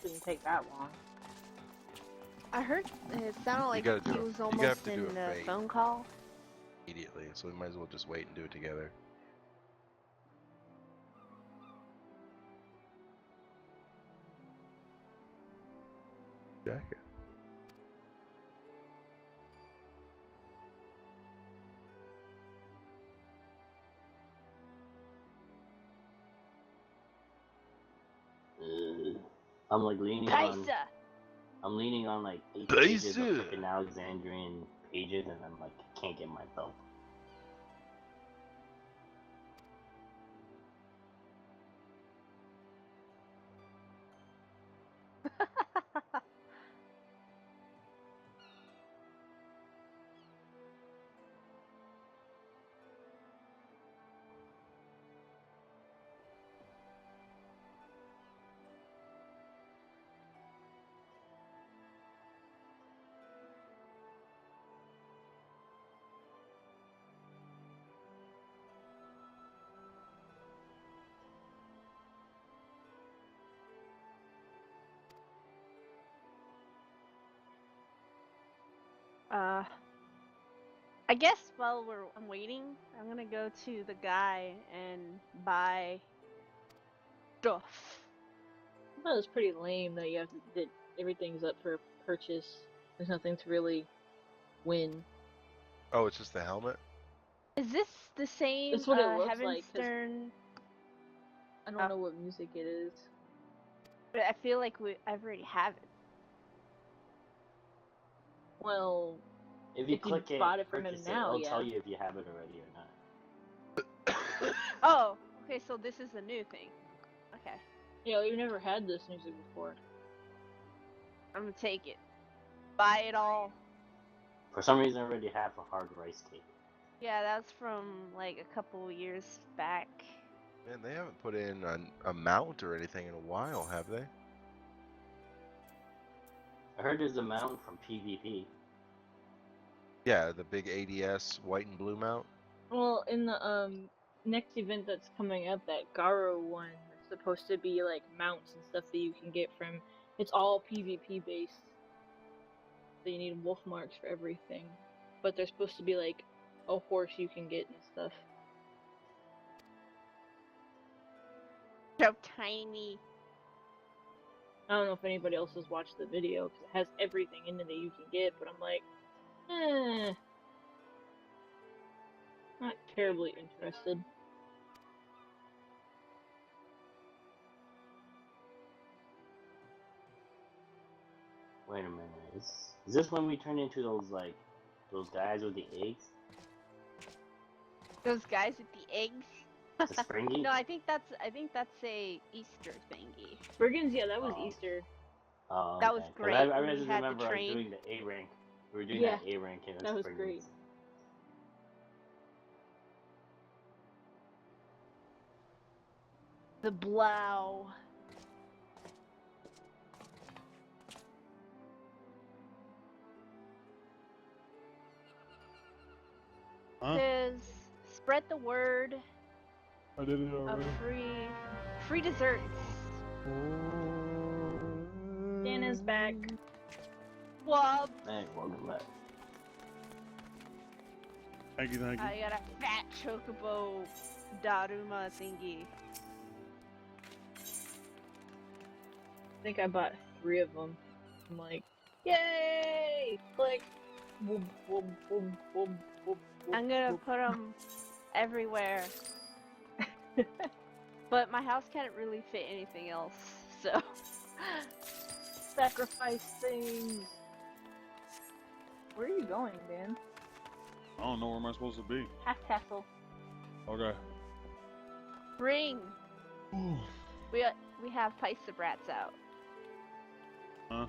Didn't take that long. I heard it sounded like gotta he do it. was You almost have to do in a a fade. phone call. Immediately, so we might as well just wait and do it together. Jacket. I'm like leaning on. I'm leaning on like 8 pages of Paisa. freaking Alexandrian pages, and I'm like can't get myself. I guess while I'm waiting, I'm gonna go to the guy and buy stuff. I thought it was pretty lame that you have to, that everything's up for purchase. There's nothing to really win. Oh, it's just the helmet? Is this the same That's what it looks like, 'cause Heavensturn? I don't know what music it is. But I feel like I already have it. Well, If you if you click it, bought it from him purchase now, it'll yeah. tell you if you have it already or not. Oh, okay, so this is a new thing. Okay, Yeah, we've never had this music before. I'm gonna take it. Buy it all. For some reason, I already have a hard rice cake. Yeah, that's from like a couple years back. Man, they haven't put in a mount or anything in a while, have they? I heard there's a mount from PvP. Yeah, the big ADS white and blue mount. Well, in the next event that's coming up, that Garo one, it's supposed to be like mounts and stuff that you can get from. It's all PvP based. So you need wolf marks for everything, but there's supposed to be like a horse you can get and stuff. So tiny. I don't know if anybody else has watched the video because it has everything in it that you can get, but I'm like, not terribly interested. Wait a minute, is this when we turn into those guys with the eggs? Those guys with the eggs. The Springy? No, I think that's a Easter thingy. Brigands, yeah, that was Oh. Easter. Oh, That was okay. 'Cause great I when we just had the remember train. doing the A rank. We were doing Yeah, that A rank in the that was Springies. great. The blow. Huh? Says spread the word I did it of already. free desserts. Dana's back. Well, Hey, welcome back. Thank you, thank you. I got a fat chocobo Daruma thingy. I think I bought 3 of them. I'm like, yay! Click. Boom, boom, boom, boom, boom. I'm gonna put them everywhere. But my house can't really fit anything else, so. Sacrifice things. Where are you going, Dan? I don't know where am I supposed to be. Half castle. Okay. Ring. Ooh. We have Paisa brats out. Huh?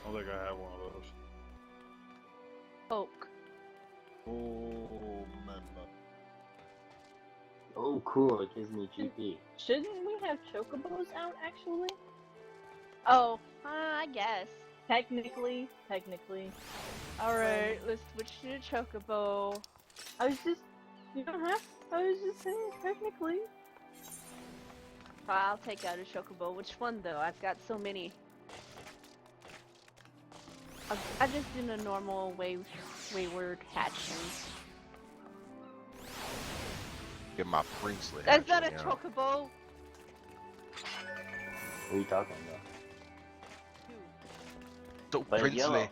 I don't think I have one of those. Oak. Oh, man. Oh, cool, it gives me GP. Shouldn't we have chocobos out, actually? Oh, I guess. Technically. Alright, let's switch to the chocobo. I was just, you don't have, I was just saying, technically. I'll take out a chocobo. Which one though? I've got so many. I just do the normal wayward hatching. Get my princely. That's not a hatchling out. chocobo. What are you talking about? So But it's princely. yellow.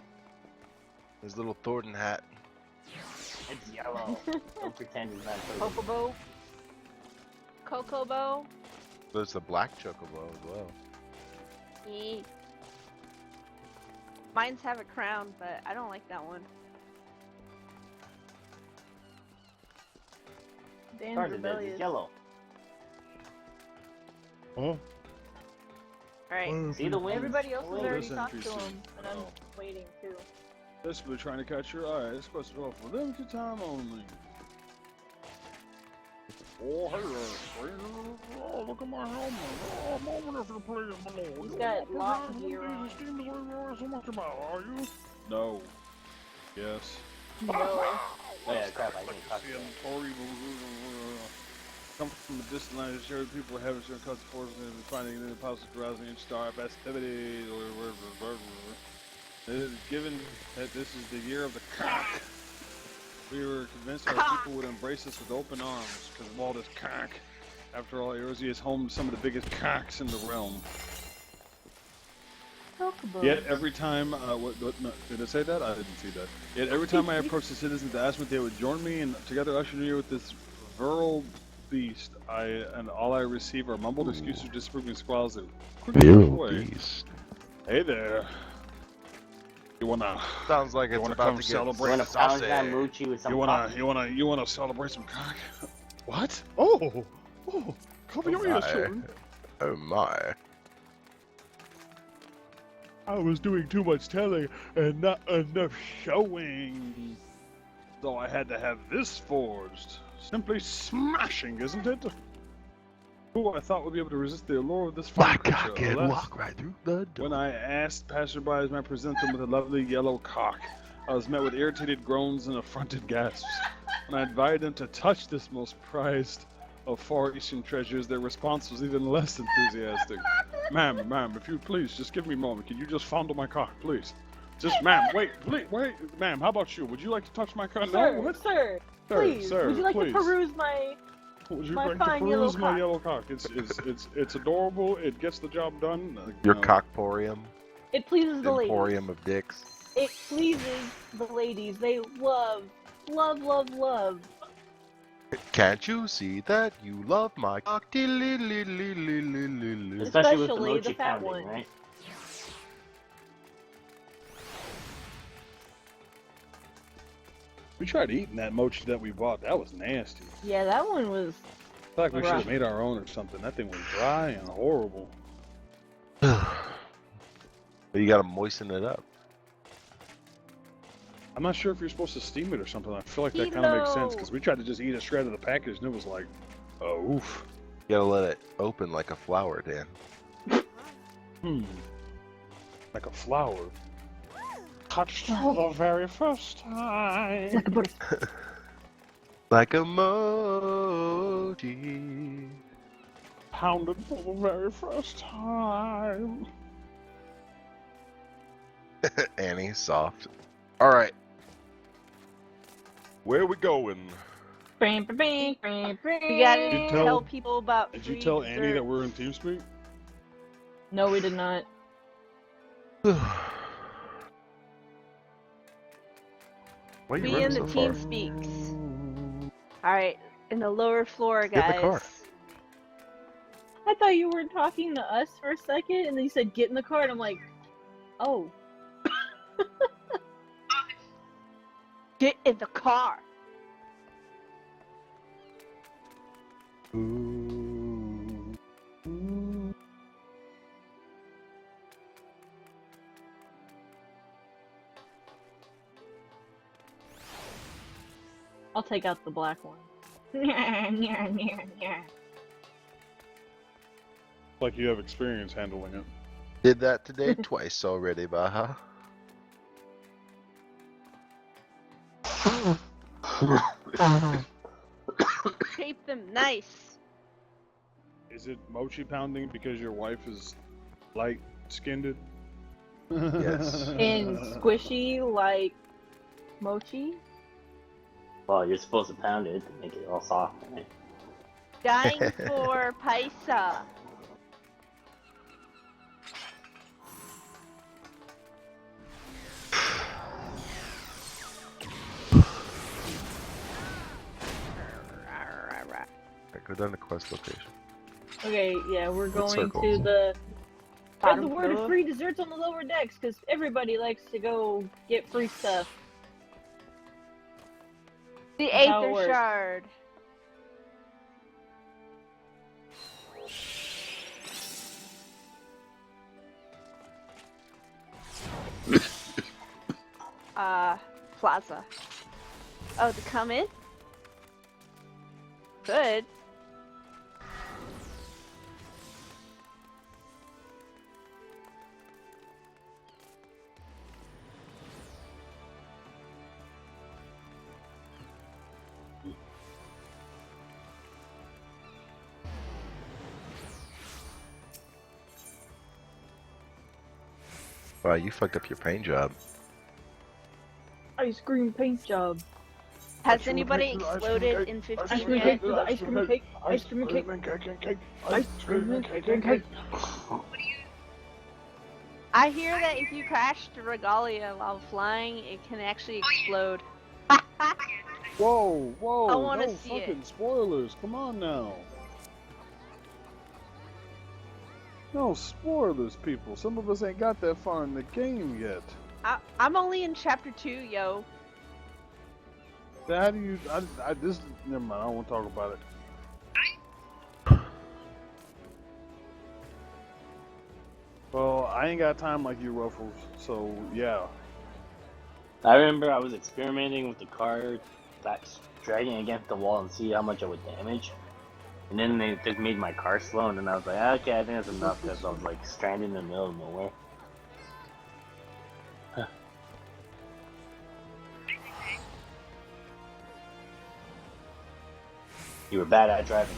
His little Thornton hat. It's yellow. Don't pretend it's not chocobo. Chocobo. Cocobo. There's the black chocobo as well. Eee. Mine's have a crown, but I don't like that one. Dan's Started it. rebellious. It's yellow. Huh? Alright. See the wind? Everybody else has Wind. already This talked to entry's him, and I'm oh. waiting too. Desperately trying to catch your eye. It's supposed to go for limited time only. Oh, hey there, stranger. Oh, look at my helmet. Oh, I'm over there for the play of my lord. He's got lock gear on. This game is what you worry so much about, are you? No. Yes. No. Oh yeah, crap, I didn't talk to See, him. I'm horrible. Come from a distant line of shared people having certain cuts of forces and finding an impossible carousing and star festivities or whatever. It is given that this is the year of the cock. We were convinced our people would embrace us with open arms because of all this cock. After all, Eorzea is home to some of the biggest cocks in the realm. Chocobo. Yet every time, no, did I say that? I didn't see that. Yet every time I approached the citizens to ask me if they would join me and together usher near with this virile beast, and all I receive are mumbled excuses, disapproving squalls that quickly push away. Beast. Hey there. You wanna Sounds like You it's wanna about come to get celebrate? You wanna pound saucy. that moochie with some coffee? you wanna celebrate some cock? What? Oh, cover your ears, my. children. Oh my. I was doing too much telling and not enough showing. So I had to have this forged. Simply smashing, isn't it? Who I thought would be able to resist the allure of this fine creature. Alas, right through the door. when I asked passersby to present them with a lovely yellow cock, I was met with irritated groans and affronted gasps. When I invited them to touch this most prized of Far Eastern treasures, their response was even less enthusiastic. Ma'am, if you'd please, just give me a moment. Can you just fondle my cock, please? Just, ma'am, wait, ma'am, how about you? Would you like to touch my cock? Sir, No, what? sir, please. Sir, would you like please. to peruse my? Would you my like to fine yellow peruse my cock? yellow cock? It's adorable. It gets the job done. Your No. cockporium. It pleases the ladies. Emporium of dicks. It pleases the ladies. They love. Can't you see that you love my cock? Especially with the Especially the moochie fat pounding, one. right? We tried eating that mochi that we bought. That was nasty. Yeah, that one was. I feel like we should Rough. have made our own or something. That thing was dry and horrible. You gotta moisten it up. I'm not sure if you're supposed to steam it or something. I feel like that kind of makes sense Kilo. because we tried to just eat a shred of the package and it was like, oh, oof. You gotta let it open like a flower, Dan. Like a flower. Touched for the very first time. Like a butter. Like a mochi. Pounded for the very first time. Annie, soft. Alright. Where we going? We We gotta You tell tell- people about. Did you free tell Annie dessert. that we're in TeamSpeak? No, we did not. Why you Be running in the so team far? speaks. Alright, in the lower floor, Get in guys. the car. I thought you were talking to us for a second, and then you said get in the car, and I'm like, oh. Get in the car. I'll take out the black one. Like you have experience handling it. Did that today twice already, Baha. Shape them nice. Is it mochi pounding because your wife is light-skinned? Yes. And squishy like mochi. Well, you're supposed to pound it to make it all soft, right? Dying for paisa. Alright, go down to quest location. Okay, yeah, we're What going to circles? the. Spread the Bottom word of floor. free desserts on the lower decks, because everybody likes to go get free stuff. The That's how it Aether works. Shard. Plaza. Oh, to come in? Good. Wow, you fucked up your paint job. Ice cream paint job. Has anybody exploded in Ice 15 cream yet? cake, the ice cream cake, ice cream cake, ice cream cake. I hear that if you crash the regalia while flying, it can actually explode. Whoa, whoa! I wanna no see it. fucking spoilers! Come on now. No spoilers, people. Some of us ain't got that far in the game yet. I'm only in chapter 2, yo. So how do you? This. Never mind. I don't want to talk about it. Well, I ain't got time like you, Ruffles. So yeah. I remember I was experimenting with the car, like dragging against the wall and see how much it would damage. And then they just made my car slow, and then I was like, okay, I think that's enough, because I was like stranded in the middle of nowhere. Huh. You were bad at driving.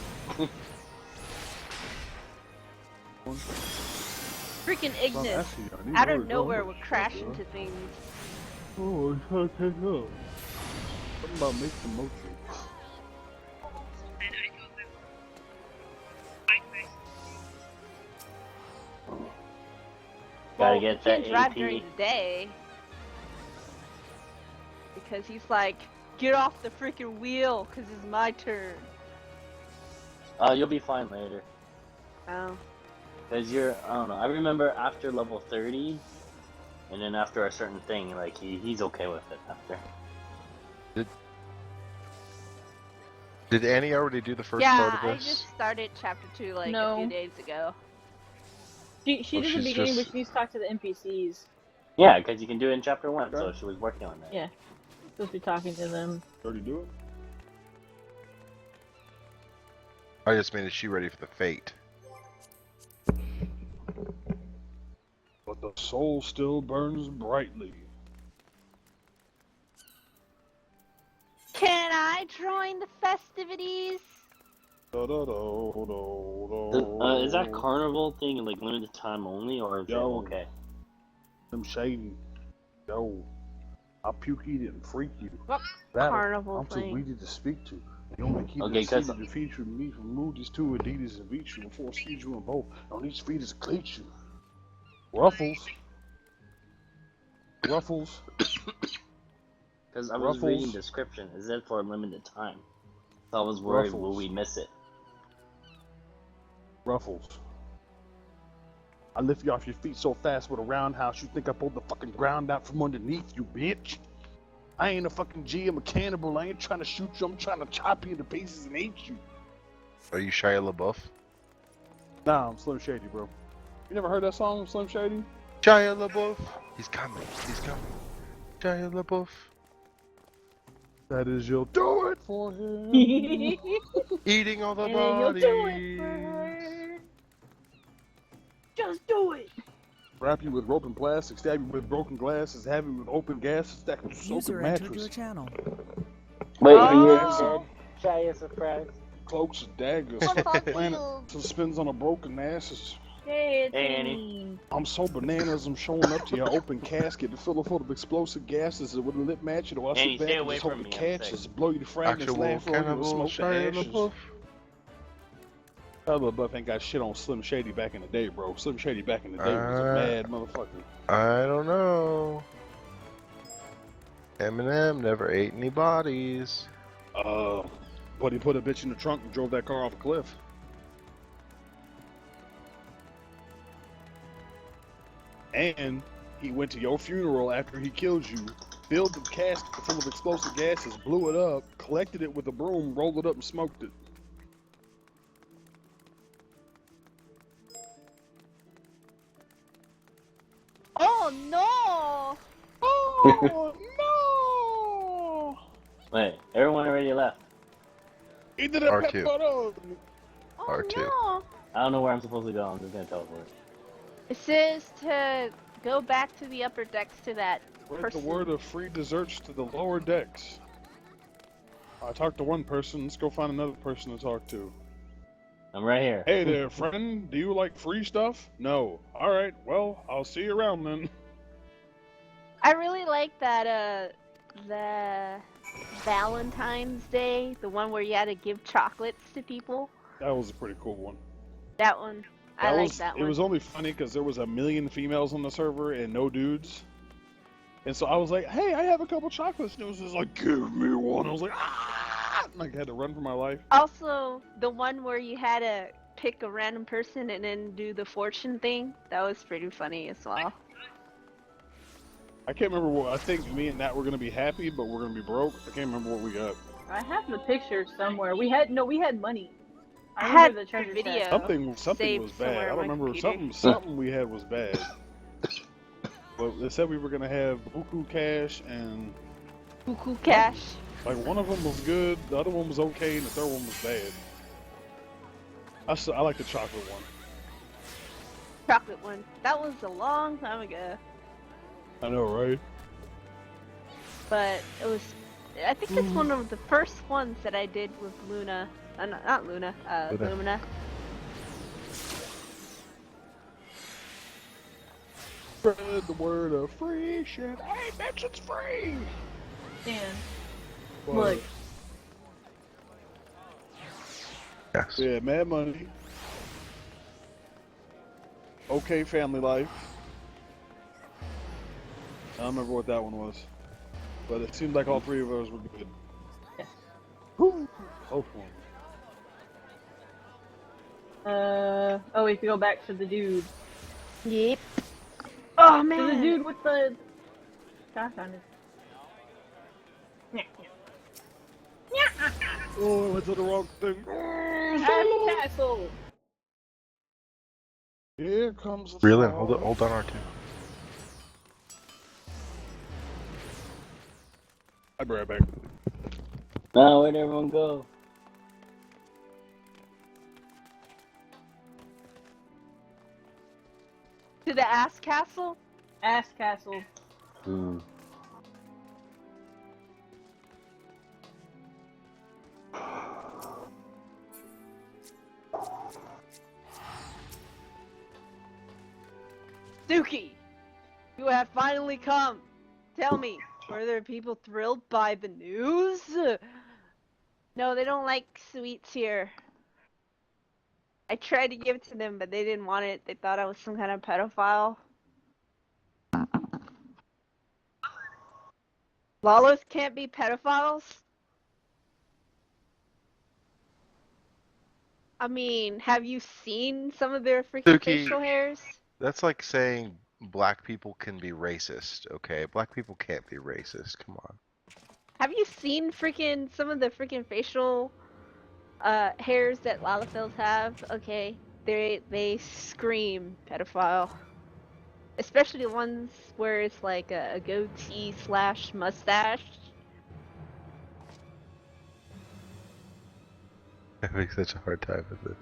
Freaking Well, Ignis. actually, I need Out to of go nowhere to would the crash shop, into things. Oh, it's gonna take up. Something about make the mochi. Gotta Well, get he can't that drive AP. during the day. Because he's like, get off the freaking wheel, because it's my turn. You'll be fine later. Oh. Because you're, I don't know, I remember after level 30, and then after a certain thing, like, he's okay with it after. Did Annie already do the first Yeah, part of I this? just started chapter 2 like a No. few days ago. She Oh, did the she's beginning, just- but she needs to talk to the NPCs. Yeah, because you can do it in chapter 1, so Okay. she was working on that. Yeah. Supposed to be talking to them. Already do it? I just mean, is she ready for the fate? But the soul still burns brightly. Can I join the festivities? Is that carnival thing like limited time only, or is it Yo. okay? I'm shady. Yo, I'll puke, eat it, and freak you. What Battle. carnival I'm too thing? greedy to speak to. The only key Okay, to see 'cause- the defeat you me from Moody's to Adidas and beat you and force feed you and both. On each feet is a cleat you. Ruffles. Ruffles. Because I was Ruffles. reading description, is it for a limited time? So I was worried, will Ruffles. we miss it? Ruffles. I lift you off your feet so fast with a roundhouse you think I pulled the fucking ground out from underneath you, bitch. I ain't a fucking G, I'm a cannibal. I ain't trying to shoot you, I'm trying to chop you into pieces and eat you. Are you Shia LaBeouf? Nah, I'm Slim Shady, bro. You never heard that song, Slim Shady? Shia LaBeouf! He's coming, he's coming. Shia LaBeouf. That is you'll do it for him. Eating all the And then you'll bodies. do it for her. Just do it. Wrap you with rope and plastic, stab you with broken glasses, have you with open gases, stack with soap User and entered your mattress. channel. Wait, Oh. are you dead? Shia surprise. Cloaks and daggers. What's on Planet field? suspends on a broken asses. Hey, it's Hey, Annie. Annie. I'm so bananas, I'm showing up to your open casket to fill it full of explosive gases with a lit match. I'll Annie, sit back stay and away just hope from the me, I'm catch sick. just blow you to fragments, Actual laugh on you, and cannibal smoke the Shia ashes. LaBeouf. Shia LaBeouf ain't got shit on Slim Shady back in the day, bro. Slim Shady back in the day was a mad motherfucker. I don't know. Eminem never ate any bodies. But he put a bitch in the trunk and drove that car off a cliff. And he went to your funeral after he killed you, filled the casket full of explosive gases, blew it up, collected it with a broom, rolled it up, and smoked it. Oh no! Oh no! Wait, everyone already left. He did a R2. pepperoni. Oh R2. no! I don't know where I'm supposed to go. I'm just gonna teleport. It says to go back to the upper decks to that Spread person. the word of free desserts to the lower decks. I talked to one person, let's go find another person to talk to. I'm right here. Hey there, friend. Do you like free stuff? No. Alright, well, I'll see you around then. I really like that the Valentine's Day, the one where you had to give chocolates to people. That was a pretty cool one. That one. I like that It one. was only funny because there was 1 million females on the server and no dudes. And so I was like, hey, I have a couple chocolates. And it was just like, give me one. I was like, ah! Like, I had to run for my life. Also, the one where you had to pick a random person and then do the fortune thing. That was pretty funny as well. I can't remember what, I think me and Nat were going to be happy, but we're going to be broke. I can't remember what we got. I have the picture somewhere. We had money. I had remember the treasure video. chest. Something saved was bad. somewhere I on don't my remember. computer. Something we had was bad. But they said we were going to have buku cash and Buku cash. like one of them was good, the other one was okay, and the third one was bad. I like the chocolate one. Chocolate one. That was a long time ago. I know, right? But it was. I think it's one of the first ones that I did with Luna. Not Luna. Luna. Lumina. Spread the word of free shit. Hey, bitch, it's free! Dan, But, look. Yes. yeah, mad money. Okay, family life. I don't remember what that one was. But it seemed like all three of those were good. Yes. Whew. Hopefully. Oh, we have to go back to the dude. Yep. Oh To man. the dude with the gosh on his. Oh, I went to the wrong thing. Castle. Here comes the Reel in. fall. Hold on, R2. I'll be right back. Now, where'd everyone go? To the ass castle. Ass castle. Hmm. Suki, you have finally come. Tell me, were there people thrilled by the news? No, they don't like sweets here. I tried to give it to them, but they didn't want it. They thought I was some kind of pedophile. Lalos can't be pedophiles? I mean, have you seen some of their freaking Suki. facial hairs? That's like saying black people can be racist, okay? Black people can't be racist. Come on. Have you seen freaking some of the freaking facial hairs that Lalafels have? Okay, they scream pedophile. Especially the ones where it's like a goatee / mustache. I have such a hard time with it.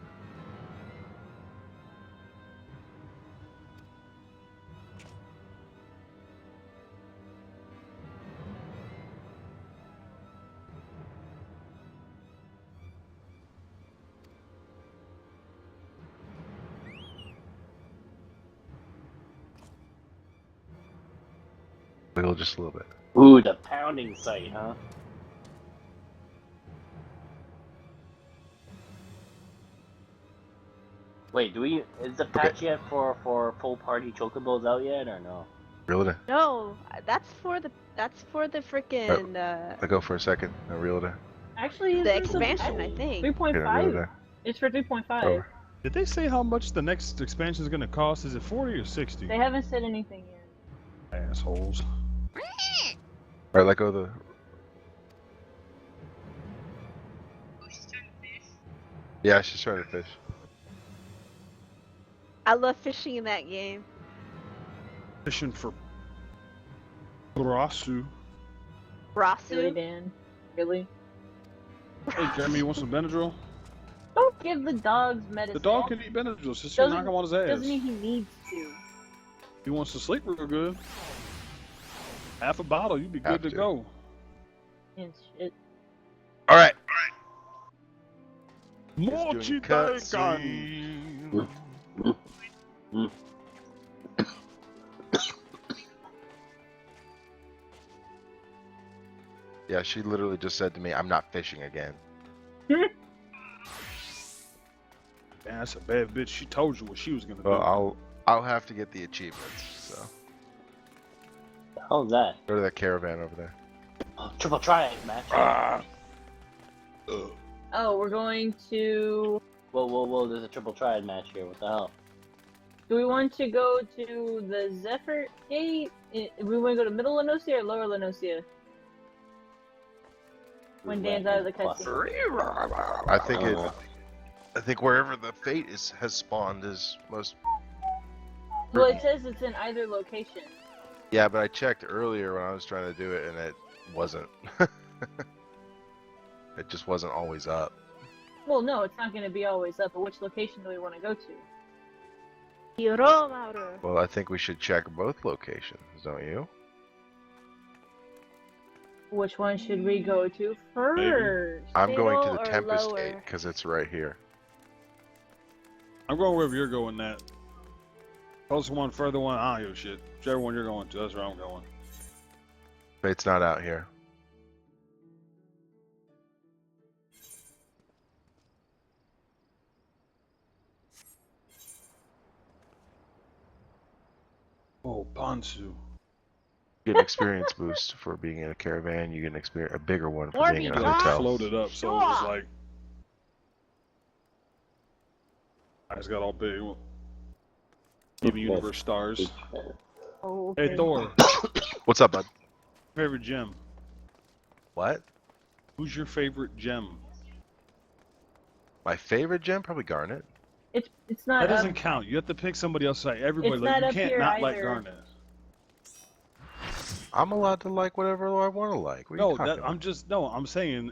Wiggle just a little bit. Ooh, the pounding site, huh? Wait, is the patch yet for full party chocobos out yet or no? Reel it in. No, that's for the freaking Let go for a second. Now reel it in. Actually, the is this a expansion, I think. Okay, now reel it 3.5? in. It's for 3.5. Over. Did they say how much the next expansion is going to cost? Is it 40 or 60? They haven't said anything yet. Assholes. Alright, let go of the. Yeah, she's trying to fish. I love fishing in that game. Fishing for Brasu. Really, Rasu. Dan? Really? Hey, Jeremy, you want some Benadryl? Don't give the dogs medicine. The dog can eat Benadryl. Just knock him on his ass. Doesn't mean he needs to. He wants to sleep real good. Half a bottle, you'd be good to go. And shit. Alright. Mochi Daikan. Yeah, she literally just said to me, I'm not fishing again. Man, that's a bad bitch. She told you what she was gonna do. Well, I'll have to get the achievements, so. How's that? Go to that caravan over there. Oh, triple triad match. Oh, we're going to... Whoa, there's a triple triad match here. What the hell? Do we want to go to the Zephyr Gate? We want to go to Middle Lenosia or Lower Lenosia? When Dan's out of the cutscene. I think wherever the fate has spawned is most. Well, it says it's in either location. Yeah, but I checked earlier when I was trying to do it, and it wasn't. It just wasn't always up. Well, no, it's not going to be always up, but which location do we want to go to? Well, I think we should check both locations, don't you? Which one should we go to first? I'm going to Middle the or Tempest lower? Gate because it's right here. I'm going wherever you're going, Nat. Closer one, further one, I don't give a shit. Whichever one you're going to, that's where I'm going. Fate's not out here. Oh, Bansu. You get an experience boost for being in a caravan. You get an experience, a bigger one for being in a Morby, hotel. Floated up, so it was like. I just got all big. Give me universe stars. Oh, Hey, okay. Thor, What's up, bud? favorite gem. What? Who's your favorite gem? My favorite gem? Probably Garnet. It's not That up. doesn't count. You have to pick somebody else. Like everybody, It's like, not you up can't here not like either. Garnet. I'm allowed to like whatever I want to like. What are No, you talking about? I'm saying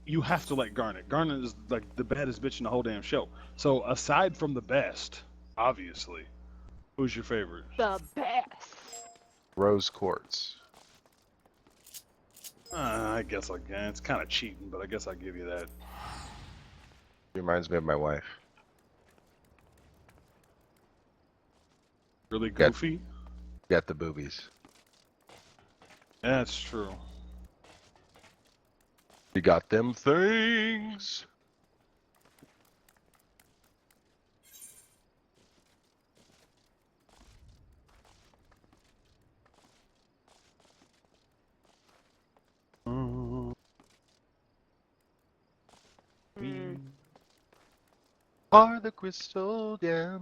you have to like Garnet. Garnet is like the baddest bitch in the whole damn show. So aside from the best, obviously, who's your favorite? The best. Rose Quartz. I guess I can. It's kind of cheating, but I guess I'll give you that. Reminds me of my wife. Really Yeah. goofy? Got the boobies. That's true. You got them things. Mm. Are the crystal gems.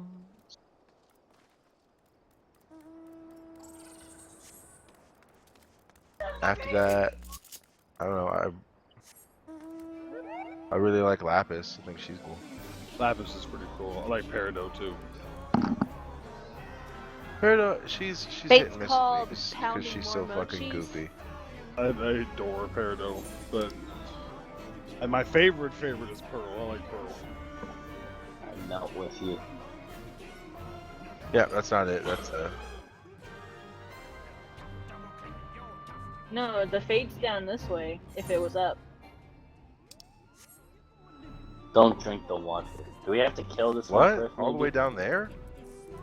After that, I don't know. I really like Lapis. I think she's cool. Lapis is pretty cool. I like Peridot too. Her, she's Fate's hit and miss called with me because pounding she's so more fucking mochis. goofy. I adore Peridot, but and my favorite is Pearl. I like Pearl. I'm not with you. Yeah, that's not it. That's No, the fate's down this way. If it was up. Don't drink the water. Do we have to kill this one what? first? All the maybe? way down there?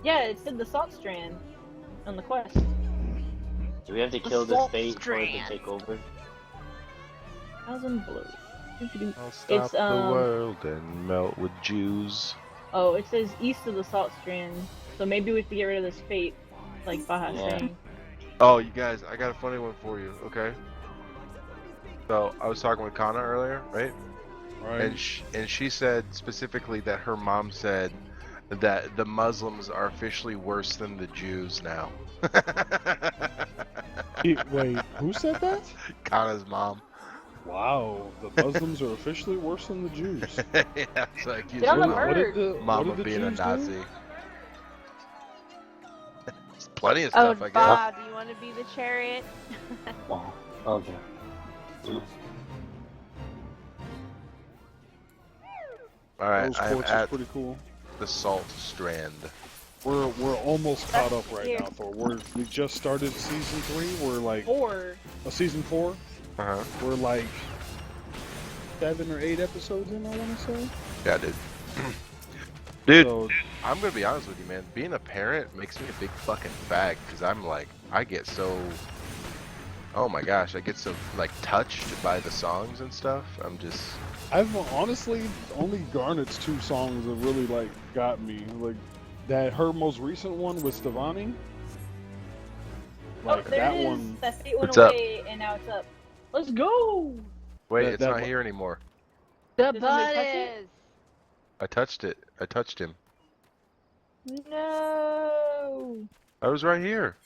Yeah, it said the salt strand on the quest. Do we have to kill this Assault fate for it to strand. take over? 1,000 blue. I'll stop It's, the world and melt with Jews. Oh, it says east of the Salt Strand. So maybe we have to get rid of this fate, like Baja's Yeah. saying. Oh, you guys, I got a funny one for you, okay? So, I was talking with Kana earlier, right? Right. And she said specifically that her mom said that the Muslims are officially worse than the Jews now. Wait, who said that? Kana's mom. Wow, the Muslims are officially worse than the Jews. Yeah, it's like Get on the mama, bird. mama what did the being a Jews Nazi. do? There's plenty of Oh, stuff, I guess. Bob, do you want to be the chariot? Wow. Okay. Alright, Those I'm courts is at pretty cool. the Salt Strand. We're almost caught up right Here. now, Thor. We just started season 3. We're like Or season 4. Uh-huh. We're like 7 or 8 episodes in, I want to say. Yeah, dude. Dude, So, I'm gonna be honest with you, man. Being a parent makes me a big fucking fag, because I'm like, I get so... Oh my gosh, I get so, like, touched by the songs and stuff. I'm just... I've honestly only Garnet's 2 songs that really like got me. Like that, her most recent one was Stevani. Like oh, there that it is. one. That fate went What's up? away, and now it's up. Let's go! Wait, That- it's that not one- here anymore. The Does somebody touch it? is. I touched it. I touched him. No! I was right here.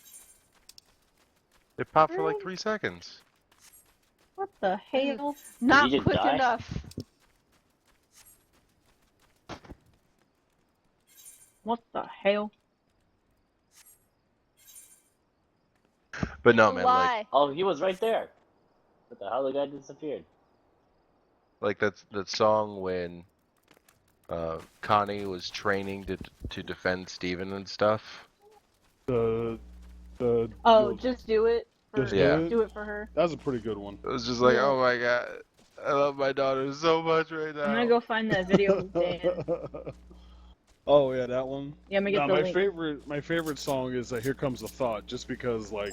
It popped for like Really? 3 seconds. What the hell? Not just quick die? enough. What the hell? But no, It's a man, lie. Oh, he was right there. What the hell? The guy disappeared. like that song when Connie was training to defend Steven and stuff. The Oh, just do it. Just For, Yeah. do it. do it for her. That was a pretty good one. It was just like, Yeah. oh my god, I love my daughter so much right now. I'm gonna go find that video of Dan. Oh yeah, that one. Yeah, I'm gonna get No, the link. my favorite song is "Here Comes the Thought," just because like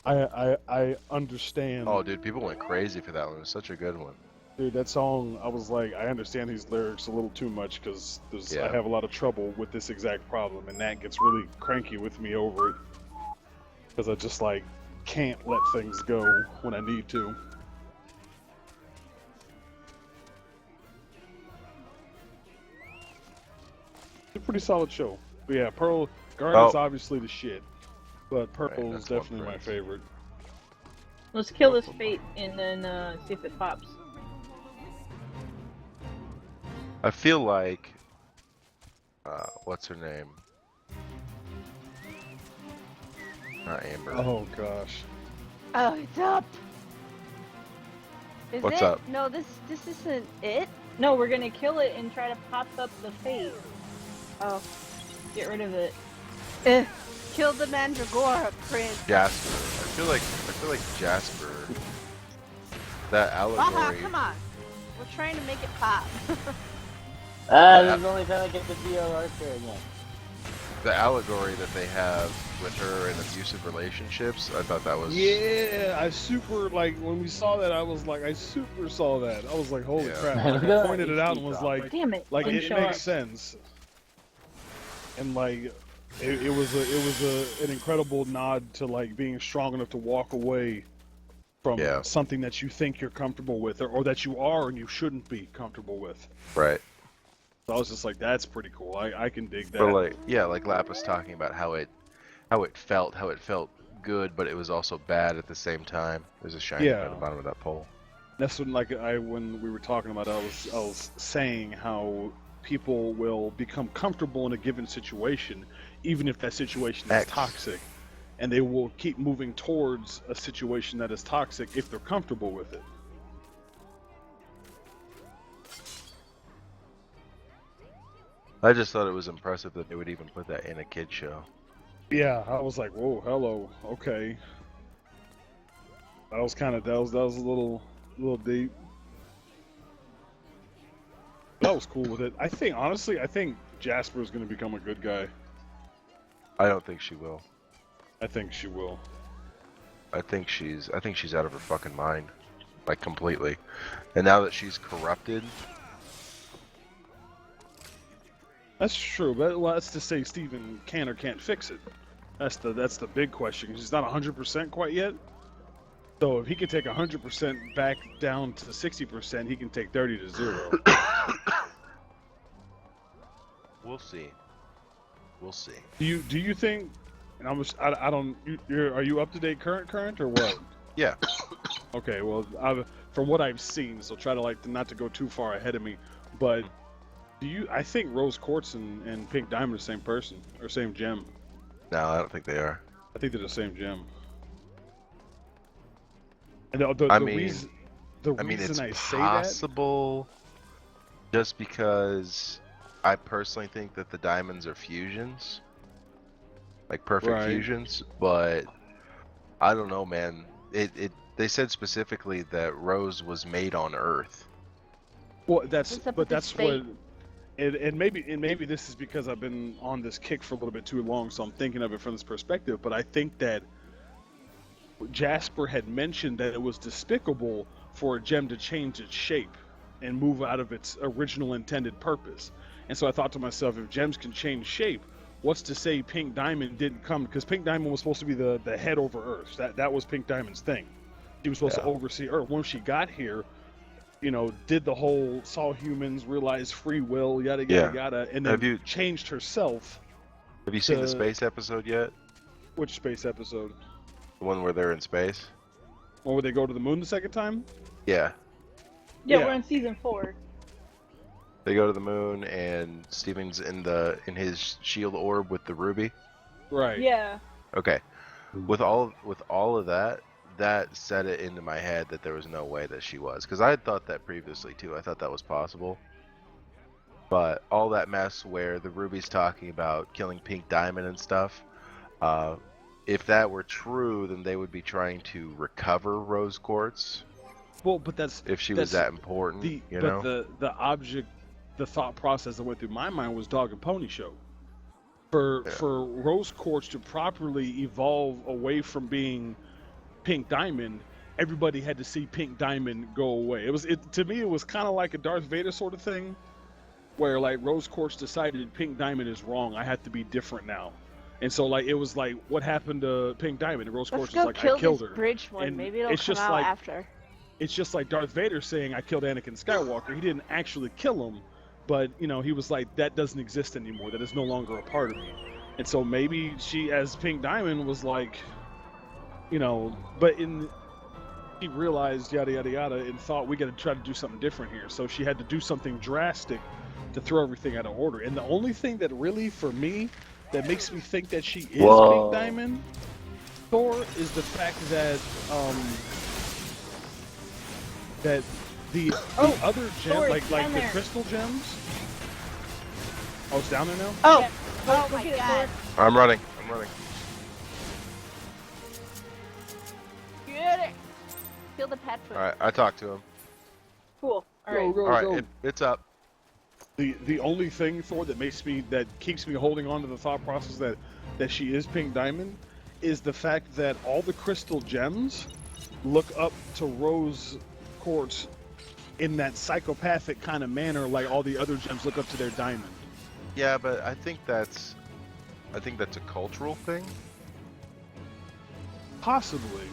I understand. Oh, dude, people went crazy for that one. It was such a good one. Dude, that song, I was like, I understand these lyrics a little too much because Yeah. I have a lot of trouble with this exact problem, and Nat gets really cranky with me over it because I just like can't let things go when I need to. It's a pretty solid show. But yeah, Garnet's obviously the shit, but Purple is that's one definitely my prince. favorite. Let's kill this fate and then see if it pops. I feel like, what's her name? Not Amber. Oh gosh. Oh, it's up. Is What's it? up? No, this isn't it. No, we're gonna kill it and try to pop up the fate. Oh, Get rid of it. kill the Mandragora, Prince. Jasper. I feel like Jasper. That Baja, allegory. come on. We're trying to make it pop. This is the only time I get to be a Archer again. The allegory that they have with her in abusive relationships. I thought that was. Yeah, I super like when we saw that. I super saw that. I was like, holy Yeah. crap! Look I at that pointed it out and HP was drop. like, Damn it. like didn't it show makes up. sense. And like, it was an incredible nod to like being strong enough to walk away from Yeah. something that you think you're comfortable with, or that you are and you shouldn't be comfortable with. Right. So I was just like, that's pretty cool. I can dig that. But like, yeah, like Lap was talking about how it felt good, but it was also bad at the same time. There's a shiny Yeah. at the bottom of that pole. That's when when we were talking about it, I was saying how people will become comfortable in a given situation, even if that situation is X. toxic, and they will keep moving towards a situation that is toxic if they're comfortable with it. I just thought it was impressive that they would even put that in a kid show. Yeah, I was like, whoa, hello, okay. That was a little deep. That was cool with it. I think Jasper is going to become a good guy. I don't think she will. I think she will. I think she's out of her fucking mind, like completely. And now that she's corrupted, That's true, but well, that's to say Steven can or can't fix it. That's the big question. He's not 100% quite yet. So if he can take 100% back down to 60%, he can take 30 to 0. we'll see. We'll see. Do you think? And I don't. Are you up to date current or what? Yeah. Okay. Well, from what I've seen, so try to not to go too far ahead of me. But I think Rose Quartz and Pink Diamond are the same person or same gem. No, I don't think they are. I think they're the same gem. And it's reason I say possible just because I personally think that the diamonds are fusions, like perfect Right. fusions, but I don't know, man. They said specifically that Rose was made on Earth. Well, What's up with this fate? and maybe this is because I've been on this kick for a little bit too long, so I'm thinking of it from this perspective. But I think that Jasper had mentioned that it was despicable for a gem to change its shape and move out of its original intended purpose. And so I thought to myself, if gems can change shape, what's to say Pink Diamond didn't come? Because Pink Diamond was supposed to be the head over Earth. That was Pink Diamond's thing. She was supposed to oversee Earth. Once she got here, did the whole saw humans, realized free will, yada yada yada, and then changed herself. Have you seen the space episode yet? Which space episode? The one where they're in space? Or where they go to the moon the second time? Yeah. Yeah, Yeah. we're in season 4. They go to the moon and Steven's in his shield orb with the ruby. Right. Yeah. Okay. With all of that set it into my head that there was no way that she was, because I had thought that previously too. I thought that was possible. But all that mess where the ruby's talking about killing Pink Diamond and stuff, if that were true, then they would be trying to recover Rose Quartz. Well, but if she was that important, the object, the thought process that went through my mind was Dog and Pony Show. For Rose Quartz to properly evolve away from being Pink Diamond, everybody had to see Pink Diamond go away. To me it was kind of like a Darth Vader sort of thing, where like Rose Quartz decided Pink Diamond is wrong. I have to be different now. And so it was like, what happened to Pink Diamond? And Rose Quartz was like, I killed her. Bridge one. And Maybe it'll it's come just out like, after. It's just like Darth Vader saying, I killed Anakin Skywalker. He didn't actually kill him, but he was like, that doesn't exist anymore. That is no longer a part of me. And so maybe she, as Pink Diamond, was like, but she realized yada yada yada and thought, we got to try to do something different here. So she had to do something drastic to throw everything out of order. And the only thing that really, for me, that makes me think that she is Pink Diamond, Thor, is the fact that that the other gem, like the crystal gems. Oh, it's down there now? Oh! Yeah. Oh Go my get it, god. Thor. I'm running. Get it! Feel the pet foot. All right, I talked to him. Cool. Alright. Go, All right, go. it's up. The only thing, Thor, that keeps me holding on to the thought process that she is Pink Diamond is the fact that all the crystal gems look up to Rose Quartz in that psychopathic kind of manner, like all the other gems look up to their diamond. Yeah, but I think that's a cultural thing. Possibly.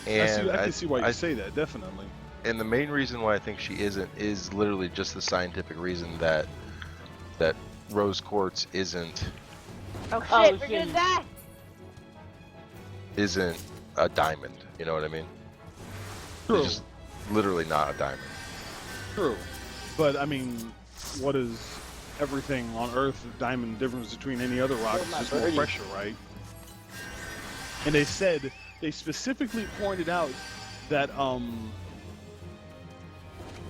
And I can see why you say that, definitely. And the main reason why I think she isn't is literally just the scientific reason that Rose Quartz isn't Oh shit, Oh, we're shit. gonna die! isn't a diamond. You know what I mean? True. It's just literally not a diamond. True. But I mean, what is everything on Earth a diamond difference between any other rock? It's just more pressure, right? And they specifically pointed out that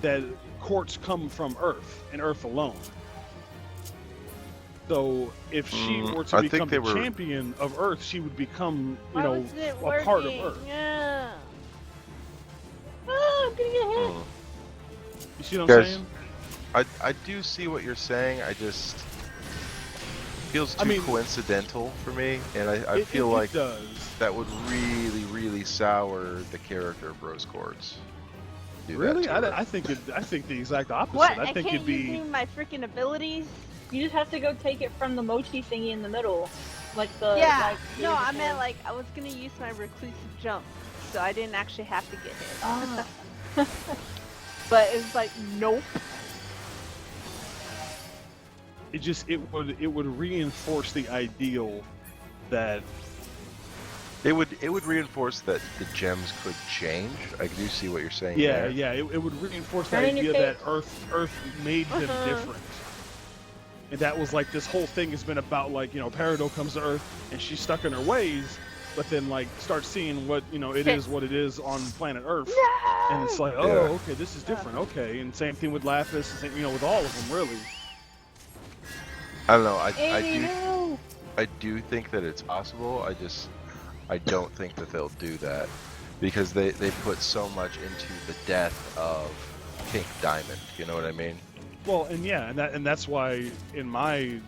that quartz come from Earth and Earth alone. So if she were to I think become they the were- champion of Earth, she would become, Why wasn't it a part of working? Earth. Yeah. Ah, I'm gonna get hit. You see what I'm Guys, saying? I do see what you're saying. I just feels too coincidental for me, and I feel like that would really, really sour the character of Rose Quartz. Really? I think the exact opposite. What? I think can't it'd be use my freaking abilities? You just have to go take it from the mochi thingy in the middle. Like the Yeah. like No, I meant like I was gonna use my reclusive jump, so I didn't actually have to get hit. Ah. But it's like nope. it would reinforce the ideal that it would reinforce that the gems could change. I do see what you're saying. Yeah, there. yeah. It would reinforce the Turn in your idea that face. Earth made them different. And that was like this whole thing has been about like, you know, Peridot comes to Earth and she's stuck in her ways, but then like starts seeing what, you know, it is what it is on planet Earth. No! And it's like, oh, okay, this is different. Okay. And same thing with Lapis, same, you know, with all of them really. I don't know. I do think that it's possible. I don't think that they'll do that because they put so much into the death of Pink Diamond. You know what I mean? Well, and yeah, and that's why in my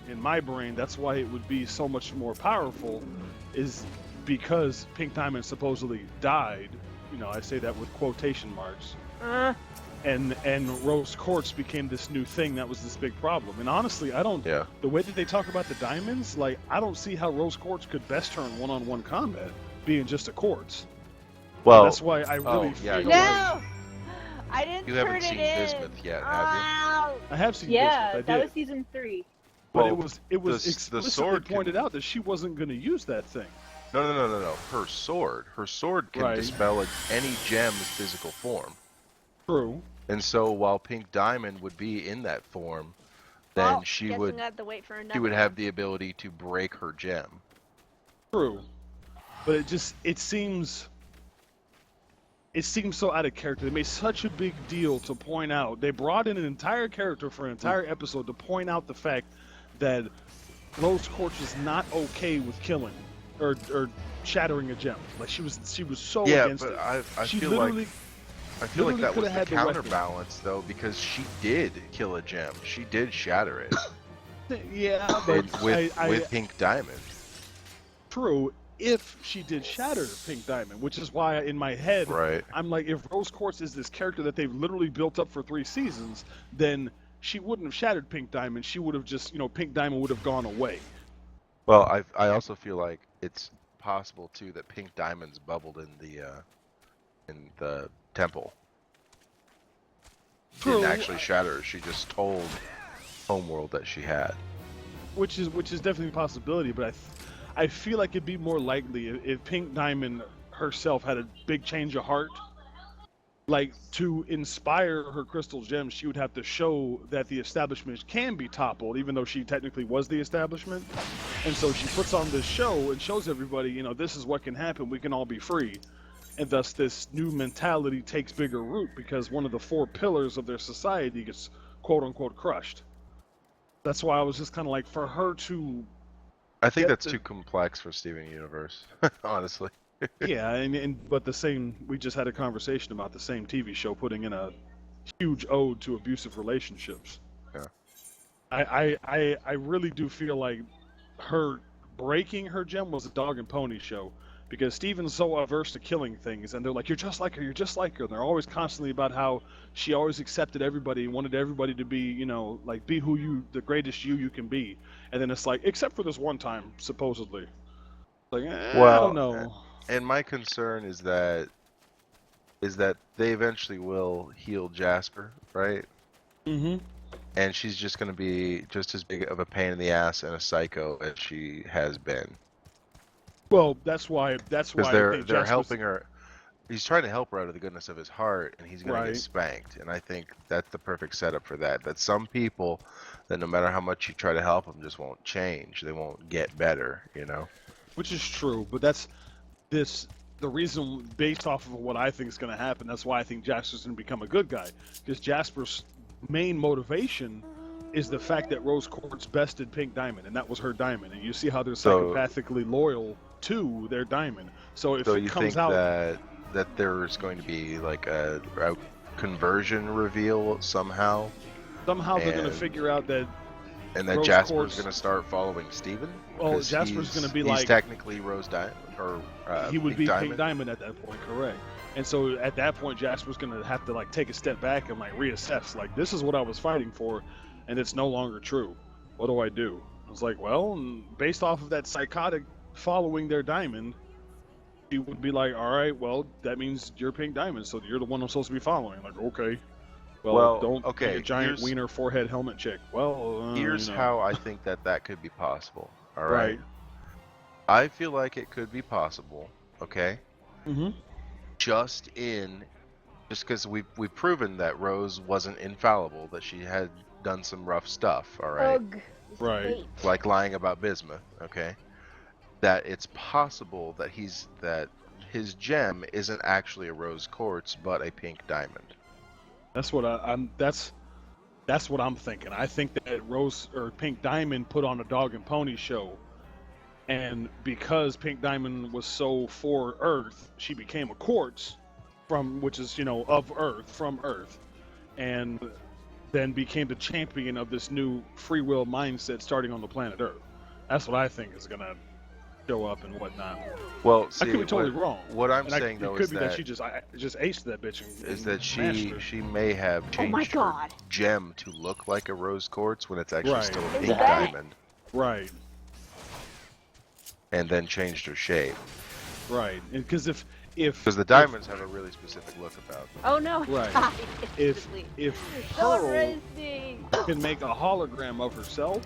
brain, that's why it would be so much more powerful, is because Pink Diamond supposedly died. You know, I say that with quotation marks. And Rose Quartz became this new thing that was this big problem. And honestly, I don't. Yeah. The way that they talk about the diamonds, like I don't see how Rose Quartz could best turn one-on-one combat, being just a quartz. Well, that's why I really feel like No, I didn't you turn haven't it seen in. Bismuth yet, have I have seen Yeah, Bismuth, I that did. was season 3. But Well, it was the explicitly sword pointed out that she wasn't going to use that thing. No. Her sword can dispel any gem's physical form. True. And so while Pink Diamond would be in that form, then she would have to wait for have another the ability to break her gem. True. But it seems so out of character. They made such a big deal to point out. They brought in an entire character for an entire episode to point out the fact that Rose Quartz was not okay with killing or shattering a gem. Like she was so against it. I She feel literally like that was the had the weapon. counterbalance though, because she did kill a gem. She did shatter it. Yeah, but with Pink Diamond. True. If she did shatter Pink Diamond, which is why in my head, I'm like, if Rose Quartz is this character that they've literally built up for 3 seasons, then she wouldn't have shattered Pink Diamond. She would have just, you know, Pink Diamond would have gone away. Well, I also feel like it's possible too that Pink Diamond's bubbled in the temple. She didn't actually shatter her. She just told Homeworld that she had. Which is definitely a possibility, but I feel like it'd be more likely if Pink Diamond herself had a big change of heart. Like, to inspire her crystal gems, she would have to show that the establishment can be toppled, even though she technically was the establishment. And so she puts on this show and shows everybody, you know, this is what can happen. We can all be free. And thus this new mentality takes bigger root because one of the 4 pillars of their society gets quote-unquote crushed. That's why I was just kind of like, for her to... I think that's too complex for Steven Universe, honestly. Yeah, but the same, we just had a conversation about the same TV show putting in a huge ode to abusive relationships. Yeah. I really do feel like her breaking her gem was a dog and pony show because Steven's so averse to killing things, and they're like, you're just like her, you're just like her. And they're always constantly about how she always accepted everybody and wanted everybody to be, you know, like be the greatest you can be. And then it's like, except for this one time, supposedly. Like, well, I don't know. And my concern is that they eventually will heal Jasper, right? Mm-hmm. And she's just going to be just as big of a pain in the ass and a psycho as she has been. Well, that's why they're helping her. He's trying to help her out of the goodness of his heart, and he's going to get spanked. And I think that's the perfect setup for that. That some people, that no matter how much you try to help them, just won't change. They won't get better, you know. Which is true, but that's the reason based off of what I think is going to happen. That's why I think Jasper's going to become a good guy, because Jasper's main motivation is the fact that Rose Quartz bested Pink Diamond, and that was her diamond. And you see how they're psychopathically loyal to their diamond. So if it comes out that there's going to be like a conversion reveal somehow. Somehow they're going to figure out that And then Rose Jasper's quartz- gonna start following Steven? Well, 'Cause Jasper's gonna be he's like technically Rose Diamond, or he would Pink be Diamond. Pink Diamond at that point, correct? And so at that point, Jasper's gonna have to like take a step back and like reassess. Like, this is what I was fighting for, and it's no longer true. What do I do? I was like, well, based off of that psychotic following their diamond, he would be like, all right, well, that means you're Pink Diamond, so you're the one I'm supposed to be following. Like, okay. Well, don't okay, make a giant here's- wiener forehead helmet chick. Well, Here's you know. how I think that could be possible. All Right. I feel like it could be possible. Okay. Mm-hmm. Just because we've proven that Rose wasn't infallible, that she had done some rough stuff. All right. Ugh. This is Right. hate. Like lying about bismuth. Okay. That it's possible that his gem isn't actually a rose quartz, but a pink diamond. That's what that's what I'm thinking. I think that Rose or Pink Diamond put on a dog and pony show, and because Pink Diamond was so for Earth, she became a quartz which is of Earth, from Earth, and then became the champion of this new free will mindset starting on the planet Earth. That's what I think is gonna show up and whatnot. Well, I see, could be totally wrong. What I'm And saying it though could is be that she just aced that bitch. is that smashed her. she may have Oh my changed her god. gem to look like a rose quartz when it's actually Right. still a Is pink that- diamond, Right, and then changed her shape. right. Because if Because the diamonds have a really specific look about them. Oh no. Right. die if instantly. if Don't Pearl raise me. can make a hologram of herself,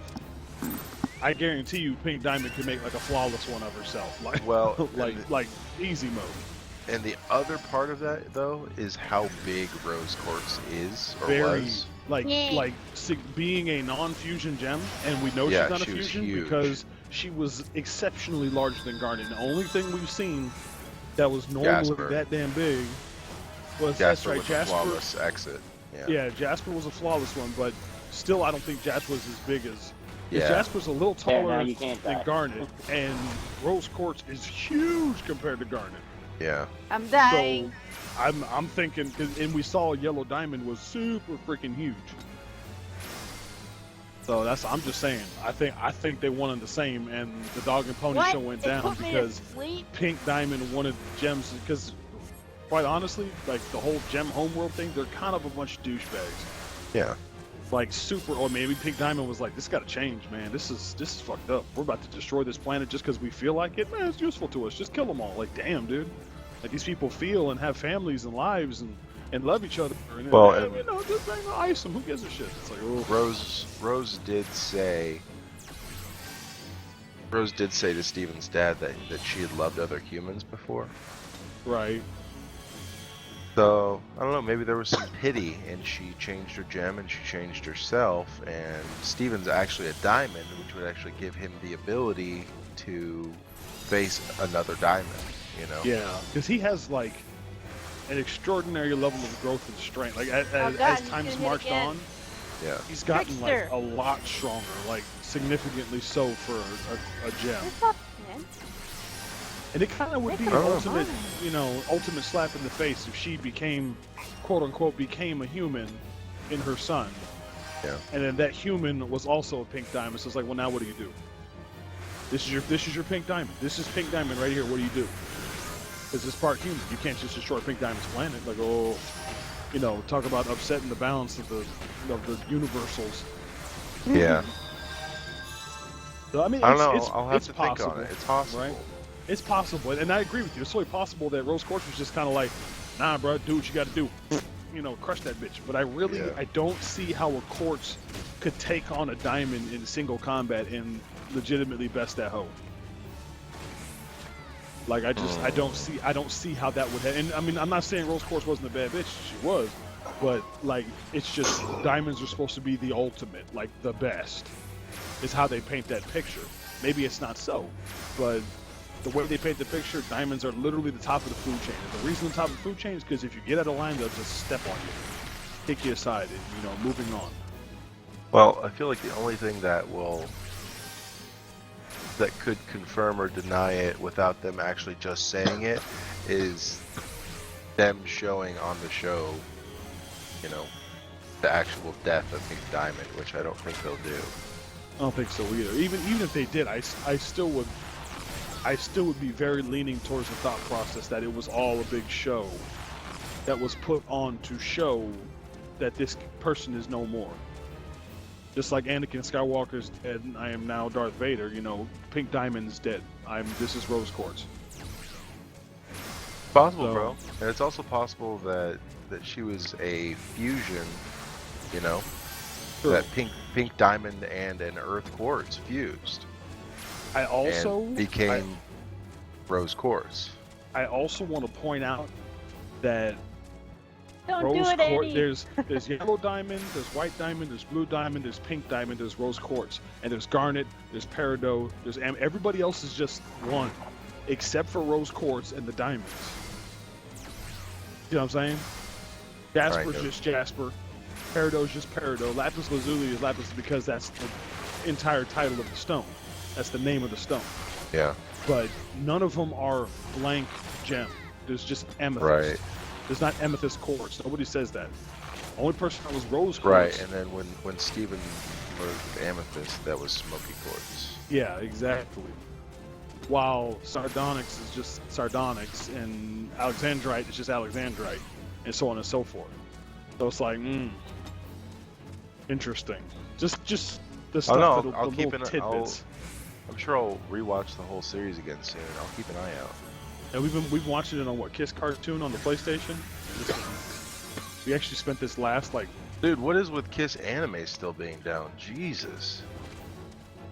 I guarantee you Pink Diamond can make like a flawless one of herself. Like Well, like easy mode. And the other part of that though is how big rose quartz is or Very was. Yeah. being a non-fusion gem, and we know Yeah, she's not a she was fusion huge. because she was exceptionally larger than Garnet. The only thing we've seen that was normally Jasper. that damn big was Jasper that's with right, a flawless exit. Yeah. Yeah, Jasper was a flawless one, but still, I don't think Jasper was as big as. Yeah. Jasper's a little There, taller now you can't than die. Garnet, and Rose Quartz is huge compared to Garnet. Yeah. I'm dying. So I'm thinking, and we saw Yellow Diamond was super freaking huge. So I'm just saying. I think they wanted the same, and the dog and pony What? show went It down put me to because sleep? Pink Diamond wanted gems. Because, quite honestly, like the whole gem homeworld thing, they're kind of a bunch of douchebags. Yeah. Like super, or maybe Pink Diamond was like, "This got to change, man. This is fucked up. We're about to destroy this planet just because we feel like it. Man, it's useful to us. Just kill them all." Like, damn, dude. Like these people feel and have families and lives and love each other. And Well, hey, and- just bang the ice them. Who gives a shit? It's like, oh. Rose did say to Steven's dad that she had loved other humans before. Right. So I don't know, maybe there was some pity and she changed her gem and she changed herself, and Steven's actually a diamond, which would actually give him the ability to face another diamond, you know? Yeah, because he has like an extraordinary level of growth and strength. Like as God, as he's time's gonna hit marched again. on, Yeah. he's gotten like Trickster. a lot stronger, like significantly so for a gem. What's up, man? And it kind of would be Make an her ultimate, fun. ultimate slap in the face if she became, quote unquote, became a human in her son. Yeah. And then that human was also a pink diamond. So it's like, well, now what do you do? This is your pink diamond. This is pink diamond right here. What do you do? Because it's part human. You can't just destroy Pink Diamond's planet. Like, oh, talk about upsetting the balance of the universals. Yeah. So, I mean, I don't know. it's, I'll have it's to possible, think on it. It's possible. right? It's possible, and I agree with you. It's totally possible that Rose Quartz was just kind of like, nah, bro, do what you got to do. Crush that bitch. But Yeah. I don't see how a quartz could take on a diamond in single combat and legitimately best that hoe. Like I don't see how that would happen. And I mean, I'm not saying Rose Quartz wasn't a bad bitch. She was, but like it's just diamonds are supposed to be the ultimate, like the best. Is how they paint that picture. Maybe it's not so, but the way they paint the picture, diamonds are literally the top of the food chain. And the reason the top of the food chain is because if you get out of line, they'll just step on you, kick you aside, and moving on. Well, I feel like the only thing that could confirm or deny it without them actually just saying it is them showing on the show, the actual death of Pink Diamond, which I don't think they'll do. I don't think so either. Even if they did, I still would be very leaning towards the thought process that it was all a big show that was put on to show that this person is no more. Just like Anakin Skywalker's dead, and I am now Darth Vader. You know, Pink Diamond's dead. This is Rose Quartz. Possible, bro. And it's also possible that she was a fusion. You know, that pink diamond and an Earth quartz fused. I also became Rose Quartz. I also want to point out that Don't do it, Andy. there's yellow diamond, there's white diamond, there's blue diamond, there's pink diamond, there's rose quartz, and there's garnet, there's peridot, everybody else is just one, except for rose quartz and the diamonds. You know what I'm saying? Jasper's just Jasper, peridot's just peridot, lapis lazuli is lapis because that's the entire title of the stone. That's the name of the stone. Yeah. But none of them are blank gem. There's just amethyst. Right. There's not amethyst quartz. Nobody says that. Only person that was rose quartz. Right, and then when Steven merged amethyst, that was smoky quartz. Yeah, exactly. While sardonyx is just sardonyx, and alexandrite is just alexandrite, and so on and so forth. So it's like, interesting. Just the stuff the little tidbits. I'm sure I'll rewatch the whole series again soon. I'll keep an eye out. And we've watched it on Kiss Cartoon on the PlayStation. We actually spent this last Dude, what is with Kiss Anime still being down? Jesus.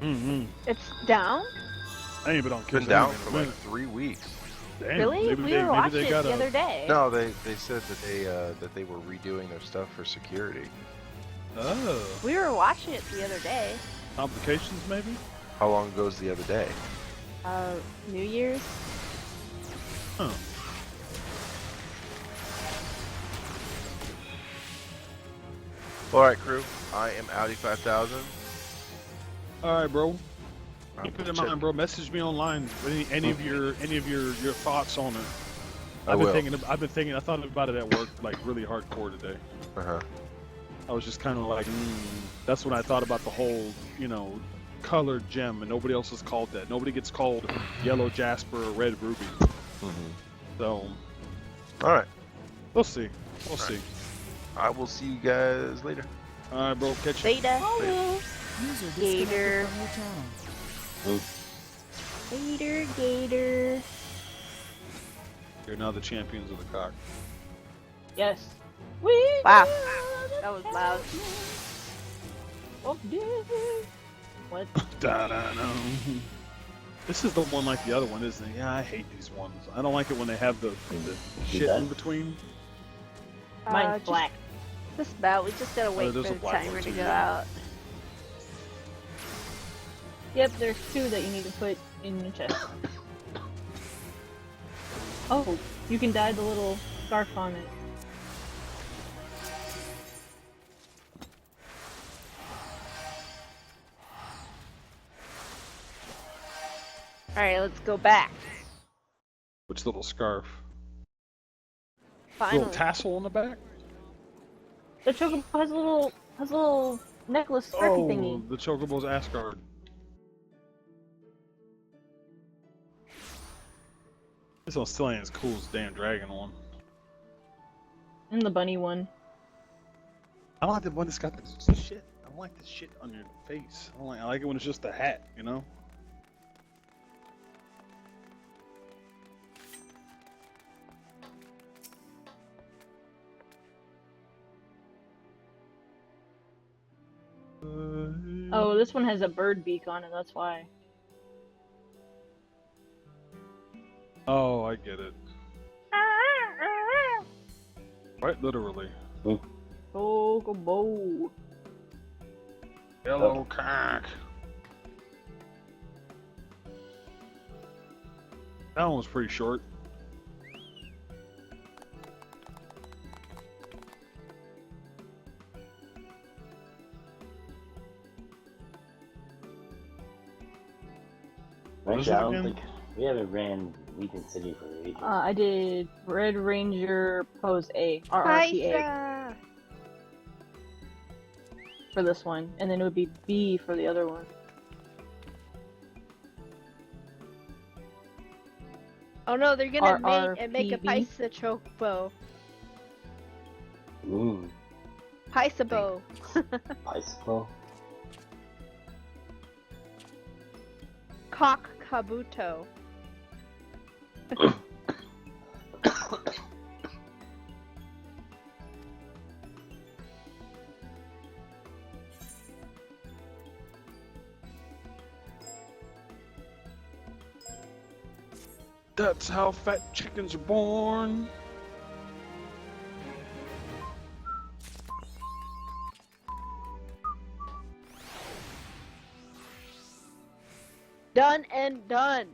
It's down? I ain't been on Kiss Been down Anime for like 3 weeks. Damn, Really? We were watching it the other day. No, they said that they were redoing their stuff for security. Oh. We were watching it the other day. Complications, maybe? How long ago was the other day? New Year's. Huh. Alright, crew. I am Audi 5000. Alright, bro. Keep it in mind, bro. Message me online with any of your thoughts on it. I've been thinking. I thought about it at work really hardcore today. I was just kind of like, that's when I thought about the whole, colored gem, and nobody else is called that. Nobody gets called yellow jasper or red ruby. So, all right, we'll see. We'll see. I will see you guys later. All right, bro. Catch you later. Gator. Gator. You're now the champions of the cock. Yes. Wow. That was loud. Oh, yeah. What? This is the one like the other one, isn't it? Yeah, I hate these ones. I don't like it when they have the shit in between. Mine's black. Just about. We just gotta wait for the timer to go out. Yep, there's 2 that you need to put in your chest. Oh, you can dye the little scarf on it. Alright, let's go back. Which little scarf? Finally. Little tassel on the back? The chocobo has a little necklace scarfy thingy. The chocobo's Asgard. This one still ain't as cool as the damn dragon one. And the bunny one. I don't like the one that's got the shit. I don't like the shit on your face. I like it when it's just a hat, Oh, this one has a bird beak on it, that's why. Oh, I get it. Quite literally. Chocobo. Yellow cock. That one was pretty short. Actually, I don't think we haven't ran Legion City for ages. I did Red Ranger Pose A, RRPA. for this one, and then it would be B for the other one. Oh no, they're gonna make a RRPB. Paisa bow. Ooh, Paisa bow. bicycle. Cock Kabuto. That's how fat chickens are born. Done and done.